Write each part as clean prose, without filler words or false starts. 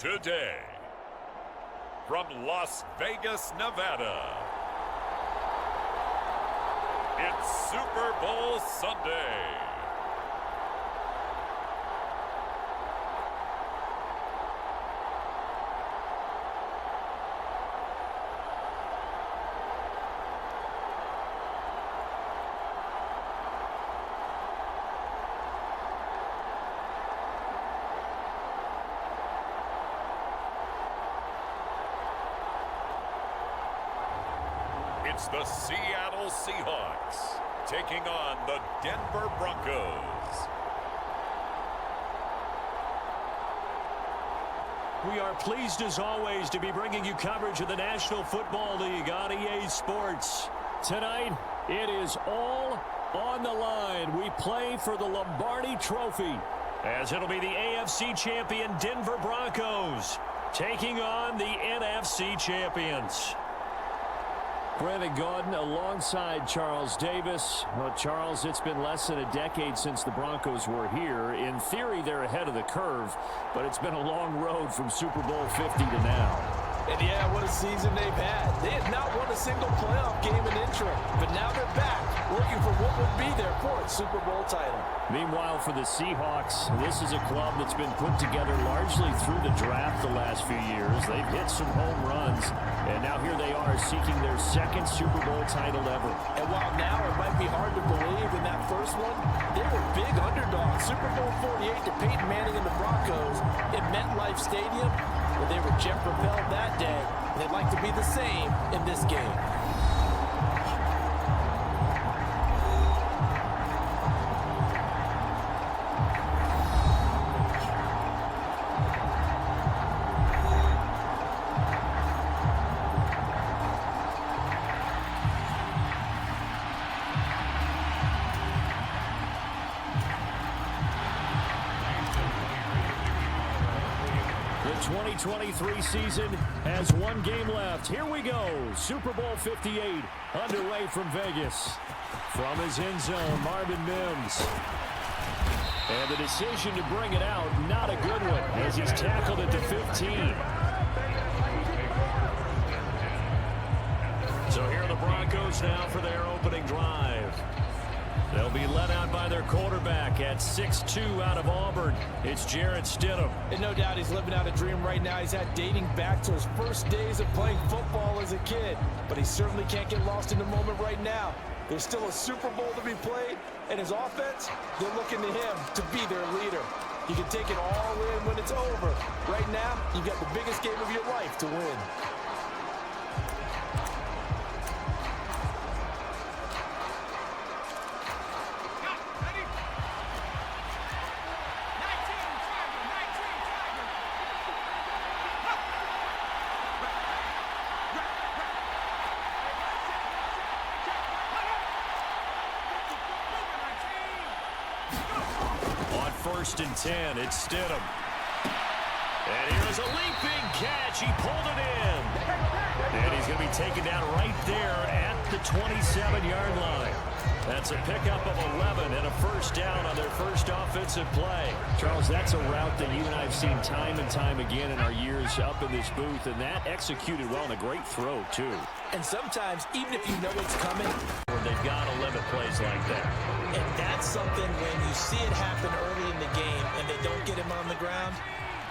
Today, from Las Vegas, Nevada, it's Super Bowl Sunday. It's the Seattle Seahawks taking on the Denver Broncos. We are pleased as always to be bringing you coverage of the National Football League on EA Sports. Tonight, it is all on the line. We play for the Lombardi Trophy, as it'll be the AFC champion Denver Broncos taking on the NFC champions. Brandon Gaudin alongside Charles Davis. Well, Charles, it's been less than a decade since the Broncos were here. In theory, they're ahead of the curve, but it's been a long road from Super Bowl 50 to now. And yeah, what a season they've had. They had not won a single playoff game in interim, but now they're back, working for what would be their fourth Super Bowl title. Meanwhile, for the Seahawks, this is a club that's been put together largely through the draft the last few years. They've hit some home runs, and now here they are seeking their second Super Bowl title ever. And while now it might be hard to believe in that first one, they were big underdogs. Super Bowl 48 to Peyton Manning and the Broncos at MetLife Stadium. Well, they were jet-propelled that day, and they'd like to be the same in this game. The 2023 season has one game left. Here we go. Super Bowl 58 underway from Vegas. From his end zone, Marvin Mims. And the decision to bring it out, not a good one, as he's tackled at the 15. So here are the Broncos now for their opening drive. They'll be led out by their quarterback at 6'2" out of Auburn. It's Jarrett Stidham. And no doubt he's living out a dream right now. He's had dating back to his first days of playing football as a kid. But he certainly can't get lost in the moment right now. There's still a Super Bowl to be played, and his offense, they're looking to him to be their leader. You can take it all in when it's over. Right now, you've got the biggest game of your life to win. First and 10, it's Stidham. And here's a leaping catch. He pulled it in. And he's going to be taken down right there at the 27-yard line. That's a pickup of 11 and a first down on their first offensive play. Charles, that's a route that you and I have seen time and time again in our years up in this booth, and that executed well and a great throw, too. And sometimes, even if you know it's coming, they've got to limit plays like that. And that's something when you see it happen early in the game and they don't get him on the ground,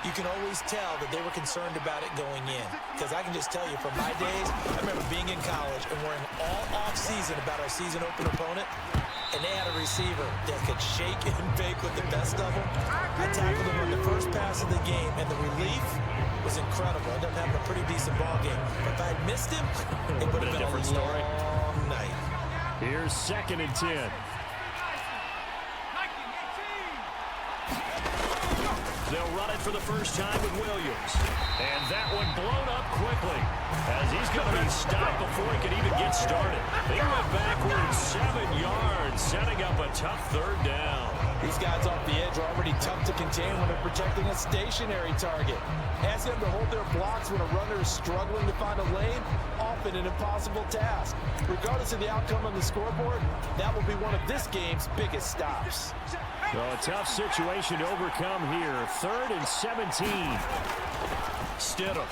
you can always tell that they were concerned about it going in. Because I can just tell you, from my days, I remember being in college and worrying all off-season about our season open opponent, and they had a receiver that could shake and bake with the best of them. I tackled him on the first pass of the game, and the relief was incredible. I ended up having a pretty decent ball game. But if I had missed him, it would have been a different story. Long night. Here's 2nd and 10. They'll run it for the first time with Williams. And that one blown up quickly, as he's going to be stopped before he can even get started. He went backwards 7 yards, setting up a tough third down. These guys off the edge are already tough to contain when they're protecting a stationary target. Ask them to hold their blocks when a runner is struggling to find a lane, often an impossible task. Regardless of the outcome on the scoreboard, that will be one of this game's biggest stops. Well, a tough situation to overcome here. 3rd and 17. Stidham.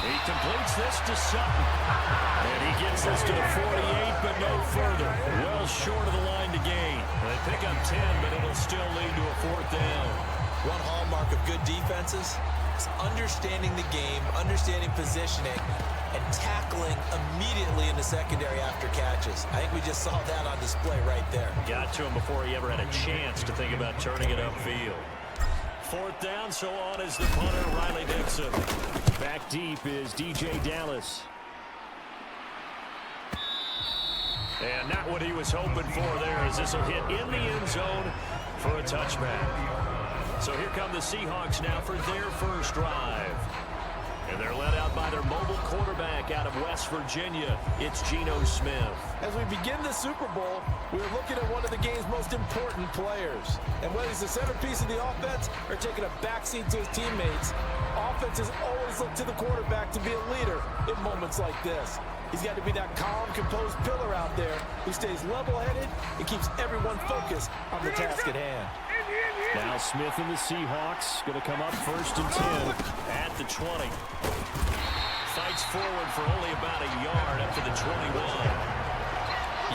He completes this to Sutton. And he gets this to the 48, but no further. Well short of the line to gain. They pick up 10, but it'll still lead to a 4th down. One hallmark of good defenses is understanding the game, understanding positioning, and tackling immediately in the secondary after catches. I think we just saw that on display right there. Got to him before he ever had a chance to think about turning it upfield. 4th down, so on is the punter, Riley Dixon. Back deep is DJ Dallas. And not what he was hoping for there, as this will hit in the end zone for a touchback. So here come the Seahawks now for their first drive. And they're led out by their mobile quarterback out of West Virginia. It's Geno Smith. As we begin the Super Bowl, we're looking at one of the game's most important players. And whether he's the centerpiece of the offense or taking a backseat to his teammates, offenses always look to the quarterback to be a leader in moments like this. He's got to be that calm, composed pillar out there who stays level-headed and keeps everyone focused on the task at hand. Now Smith and the Seahawks going to come up 1st and 10 at the 20. Fights forward for only about a yard up to the 21.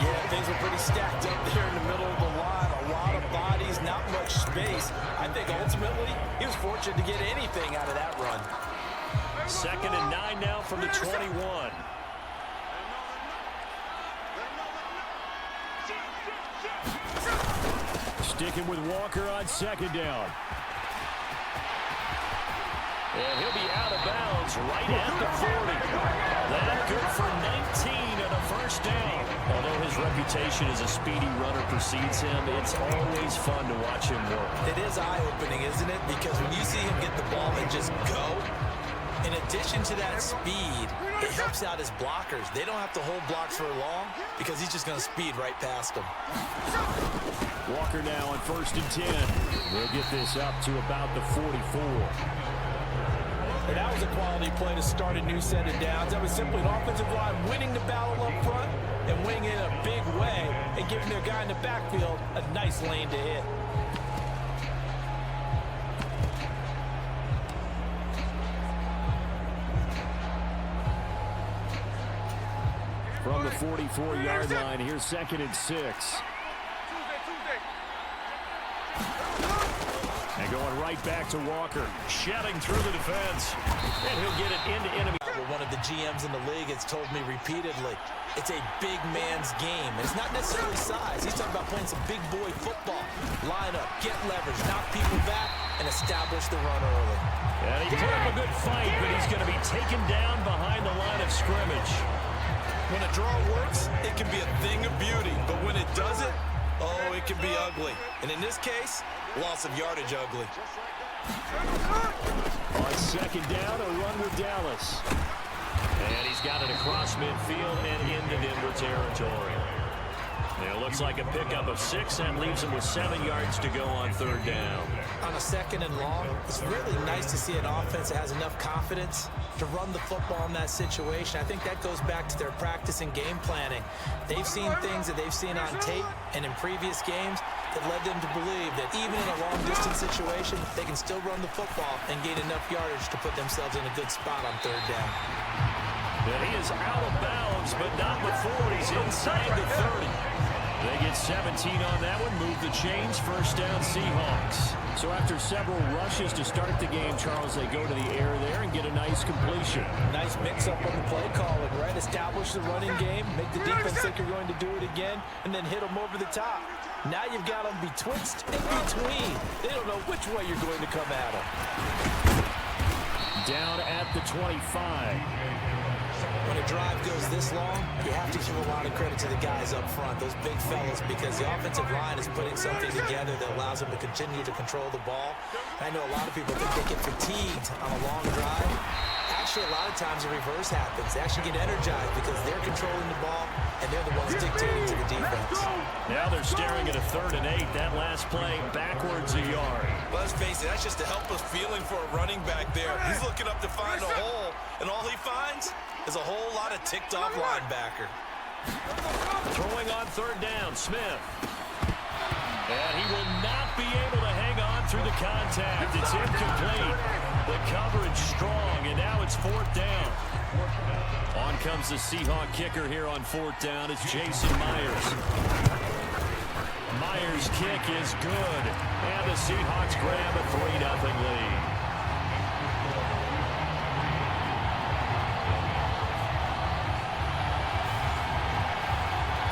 Yeah, things were pretty stacked up there in the middle of the line. A lot of bodies, not much space. I think ultimately he was fortunate to get anything out of that run. 2nd and 9 now from the 21. Sticking with Walker on 2nd down. And he'll be out of bounds right at the 40. That good for 19 and a 1st down. Although his reputation as a speedy runner precedes him, it's always fun to watch him work. It is eye-opening, isn't it? Because when you see him get the ball and just go, in addition to that speed, it helps out his blockers. They don't have to hold blocks for long because he's just going to speed right past them. Walker now on 1st and 10. They'll get this up to about the 44. And that was a quality play to start a new set of downs. That was simply an offensive line winning the battle up front and winning it in a big way and giving their guy in the backfield a nice lane to hit. From the 44-yard line, here's 2nd and 6. And going right back to Walker, shedding through the defense. And he'll get it into enemy. One of the GMs in the league has told me repeatedly, it's a big man's game. And it's not necessarily size. He's talking about playing some big boy football. Line up, get leverage, knock people back, and establish the run early. And he put up a good fight, but he's going to be taken down behind the line of scrimmage. When a draw works, it can be a thing of beauty. But when it doesn't, oh, it can be ugly. And in this case, loss of yardage ugly. On 2nd down, a run with Dallas. And he's got it across midfield and into Denver territory. And it looks like a pickup of 6. That leaves him with 7 yards to go on 3rd down. On a 2nd and long, it's really nice to see an offense that has enough confidence to run the football in that situation. I think that goes back to their practice and game planning. They've seen things that they've seen on tape and in previous games that led them to believe that even in a long-distance situation, they can still run the football and gain enough yardage to put themselves in a good spot on 3rd down. And he is out of bounds, but not before he's inside the 30. They get 17 on that one, move the chains, 1st down Seahawks. So after several rushes to start the game, Charles, they go to the air there and get a nice completion. Nice mix-up on the play calling, right? Establish the running game, make the defense think you're going to do it again, and then hit them over the top. Now you've got them betwixt and between. They don't know which way you're going to come at them. Down at the 25. When a drive goes this long, you have to give a lot of credit to the guys up front, those big fellas, because the offensive line is putting something together that allows them to continue to control the ball. I know a lot of people think they get fatigued on a long drive. Actually, a lot of times the reverse happens. They actually get energized because they're controlling the ball, and they're the ones dictating to the defense. Now they're staring at a 3rd and 8. That last play, backwards a yard. Let's face it, that's just a helpless feeling for a running back there. He's looking up to find a hole, and all he finds is a whole lot of ticked-off linebacker. Throwing on 3rd down, Smith. And he will not be able to hang on through the contact. It's incomplete. The coverage strong, and now it's 4th down. On comes the Seahawk kicker here on 4th down. It's Jason Myers. Myers' kick is good, and the Seahawks grab a 3-0 lead.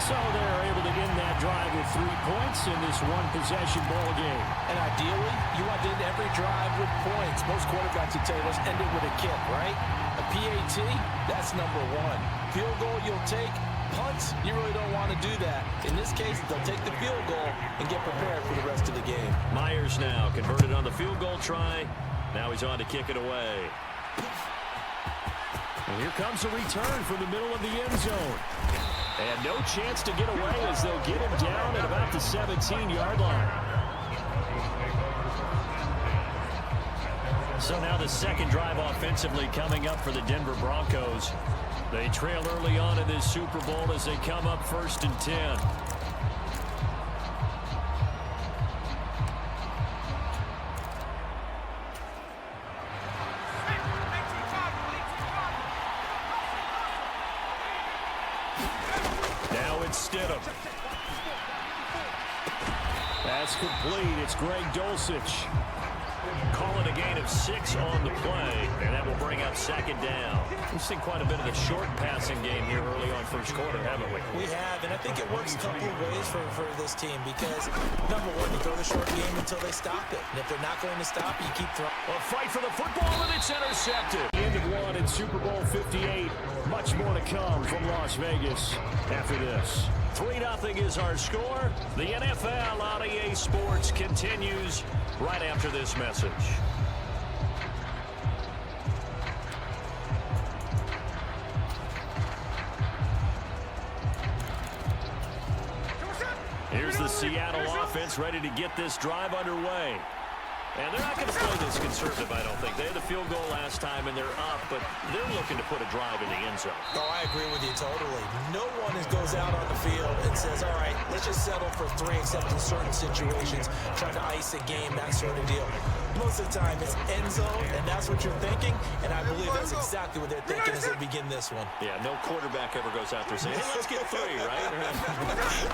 So they're able to end that drive with 3 points in this one-possession ball game. And ideally, you want to end every drive with points. Most quarterbacks would tell you, let's end it with a kick, right? A PAT, that's number 1. Field goal you'll take. Punts, you really don't want to do that. In this case, they'll take the field goal and get prepared for the rest of the game. Myers now converted on the field goal try. Now he's on to kick it away. And here comes a return from the middle of the end zone. And no chance to get away as they'll get him down at about the 17-yard line. So now the second drive offensively coming up for the Denver Broncos. They trail early on in this Super Bowl as they come up 1st and 10. That's complete. It's Greg Dulcich. Call it a gain of 6 on the play, and that will bring up 2nd down. We've seen quite a bit of the short passing game here early on first quarter, haven't we? We have, and I think it works a couple of ways for this team because, number 1, you throw the short game until they stop it. And if they're not going to stop it, you keep throwing. A fight for the football, and it's intercepted. End of 1 in Super Bowl 58. Much more to come from Las Vegas after this. 3-0 is our score. The NFL on EA Sports continues right after this message. Here's the Seattle offense ready to get this drive underway. And they're not going to play this conservative, I don't think. They had the field goal last time, and they're up, but they're looking to put a drive in the end zone. Oh, I agree with you totally. No one goes out on the field and says, all right, let's just settle for 3, except in certain situations, trying to ice a game, that sort of deal. Most of the time, it's end zone, and that's what you're thinking, and I believe that's exactly what they're thinking as they begin this one. Yeah, no quarterback ever goes out there saying, hey, let's get 3, right?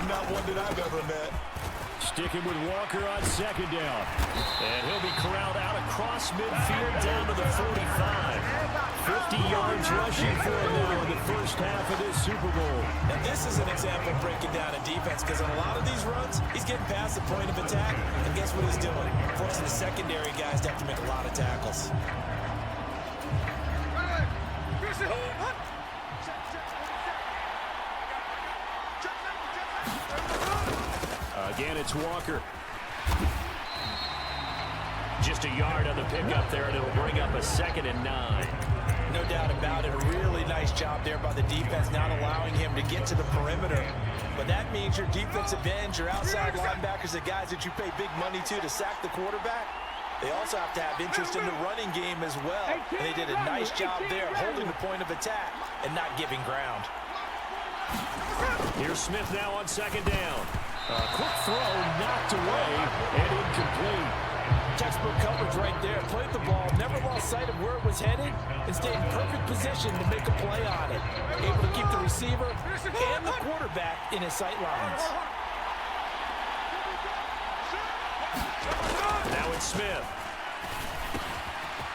Not one that I've ever met. Sticking with Walker on 2nd down. And he'll be corralled out across midfield down to the 45. 50 yards rushing for him now in the first half of this Super Bowl. And this is an example of breaking down a defense because on a lot of these runs, he's getting past the point of attack. And guess what he's doing? Forcing the secondary guys to have to make a lot of tackles. Again, it's Walker. Just a yard on the pickup there, and it'll bring up a 2nd and 9. No doubt about it. A really nice job there by the defense, not allowing him to get to the perimeter. But that means your defensive ends, your outside linebackers, the guys that you pay big money to sack the quarterback, they also have to have interest in the running game as well. And they did a nice job there, holding the point of attack and not giving ground. Here's Smith now on 2nd down. Quick throw, knocked away, and incomplete. Textbook coverage right there. Played the ball, never lost sight of where it was headed, and stayed in perfect position to make a play on it. Able to keep the receiver and the quarterback in his sight lines. Now it's Smith.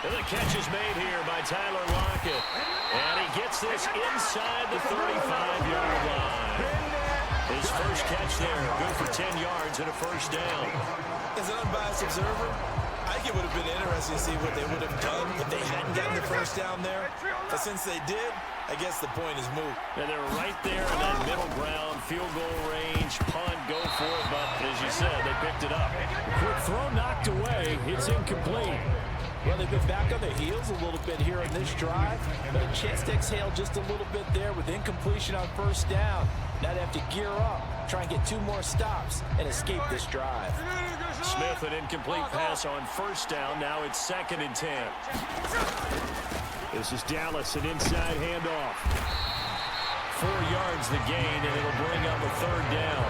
And the catch is made here by Tyler Lockett. And he gets this inside the 35-yard line. His first catch there, good for 10 yards and a first down. As an unbiased observer, I think it would have been interesting to see what they would have done if they hadn't gotten the first down there. But since they did, I guess the point is moot. And they're right there in that middle ground, field goal range, punt, go for it. But as you said, they picked it up. Quick throw knocked away. It's incomplete. Well, they've been back on their heels a little bit here in this drive, but a chance to exhale just a little bit there with incompletion on first down. Now they have to gear up, try and get 2 more stops, and escape this drive. Smith, an incomplete pass on first down. Now it's 2nd and 10. This is Dallas, an inside handoff. 4 yards the gain, and it'll bring up a 3rd down.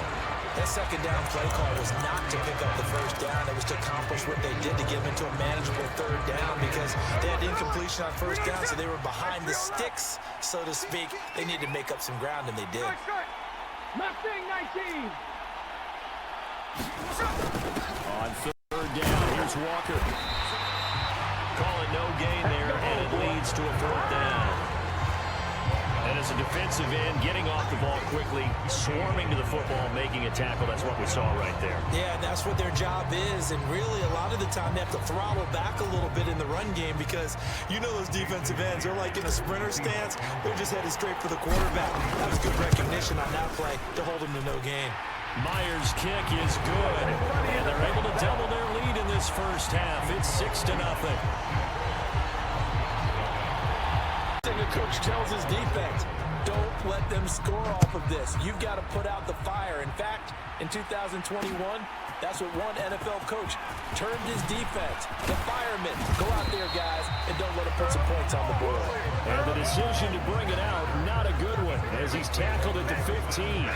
That second down play call was not to pick up the first down. It was to accomplish what they did to get them into a manageable third down because they had incompletion on first down, so they were behind the sticks, so to speak. They needed to make up some ground, and they did. Left wing 19. On third down, here's Walker. Call it no gain there, and it leads to a fourth down. And as a defensive end, getting off the ball quickly, swarming to the football, making a tackle, that's what we saw right there. Yeah, that's what their job is, and really a lot of the time they have to throttle back a little bit in the run game because you know those defensive ends, they're like in a sprinter stance. They're just headed straight for the quarterback. That was good recognition on that play to hold them to no gain. Myers' kick is good, and they're able to double their lead in this first half. It's 6-0. The coach tells his defense, don't let them score off of this. You've got to put out the fire. In fact, in 2021, that's what one NFL coach termed his defense. The firemen. Go out there, guys, and don't let them put some points on the board. And the decision to bring it out, not a good one, as he's tackled at the 15.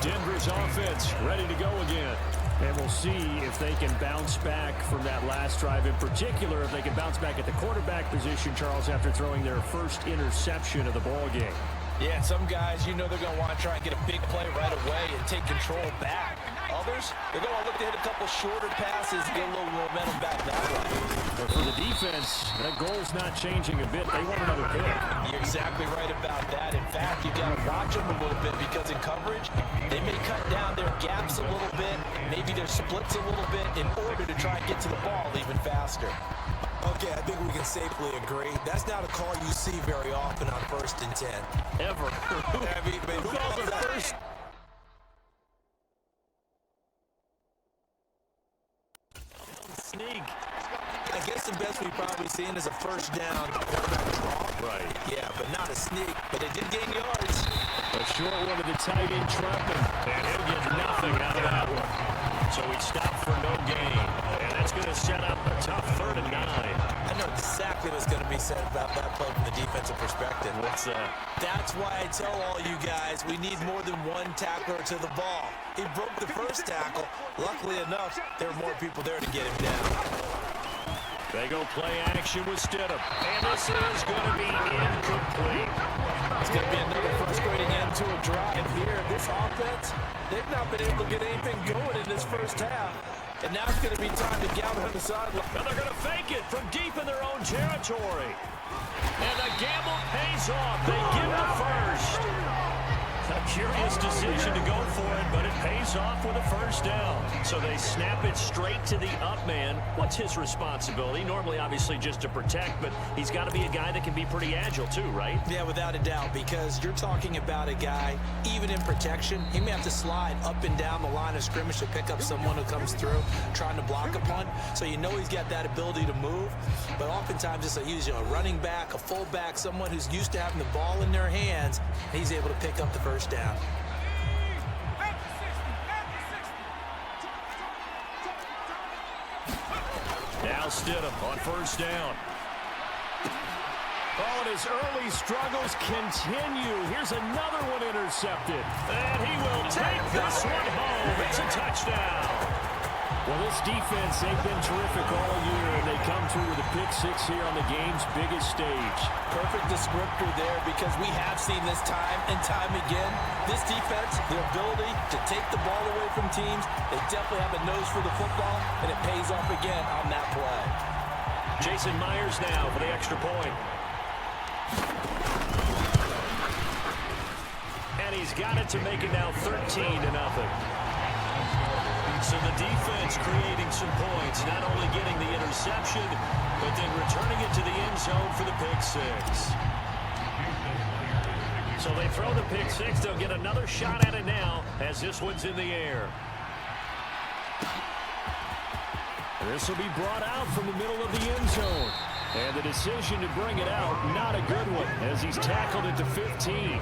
Denver's offense ready to go again. And we'll see if they can bounce back from that last drive. In particular, if they can bounce back at the quarterback position, Charles, after throwing their first interception of the ball game. Yeah, some guys, you know they're going to want to try and get a big play right away and take control back. Others, they're going to look to hit a couple shorter passes and get a little momentum back that way. But for the defense, that goal's not changing a bit. They want another pick. You're exactly right about that. In fact, you got to watch them a little bit because in coverage, they may cut down their gaps a little bit, maybe their splits a little bit in order to try and get to the ball even faster. Okay, I think we can safely agree. That's not a call you see very often on 1st and 10. Ever. Who calls it first? Sneak. I guess the best we've probably seen is a first down quarterback draw. Right. Yeah, but not a sneak. But they did gain yards. A short one to the tight end, Trumpin. And he'll get nothing out of that one. So he stopped for no gain. And that's going to set up a tough 3rd and 9. I know exactly what's going to be said about that play from the defensive perspective. What's that? That's why I tell all you guys we need more than one tackler to the ball. He broke the first tackle. Luckily enough, there were more people there to get him down. They go play action with Stidham. And this is going to be incomplete. It's going to be another frustrating end to a drive here. This offense, they've not been able to get anything going in this first half. And now it's going to be time to gather on the sideline. And they're going to fake it from deep in their own territory. And the gamble pays off. They give the first. A curious decision to go for it, but it pays off with a first down. So they snap it straight to the up man. What's his responsibility? Normally, obviously, just to protect, but he's got to be a guy that can be pretty agile too, right? Yeah, without a doubt, because you're talking about a guy, even in protection, he may have to slide up and down the line of scrimmage to pick up someone who comes through trying to block a punt. So you know he's got that ability to move, but oftentimes it's usually a running back, a fullback, someone who's used to having the ball in their hands, and he's able to pick up the first down. Now Stidham on first down. Oh, and his early struggles continue. Here's another one intercepted. And he will take this one home. It's a touchdown. Well, this defense, they've been terrific all year, and they come through with a pick 6 here on the game's biggest stage. Perfect descriptor there because we have seen this time and time again. This defense, their ability to take the ball away from teams, they definitely have a nose for the football, and it pays off again on that play. Jason Myers now for the extra point. And he's got it to make it now 13-0. So the defense creating some points, not only getting the interception, but then returning it to the end zone for the pick 6. So they throw the pick 6. They'll get another shot at it now as this one's in the air. This will be brought out from the middle of the end zone. And the decision to bring it out, not a good one, as he's tackled at the 15.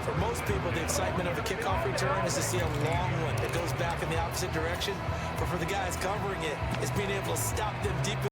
For most people, the excitement of a kickoff return is to see a long one that goes back in the opposite direction. But for the guys covering it, it's being able to stop them deep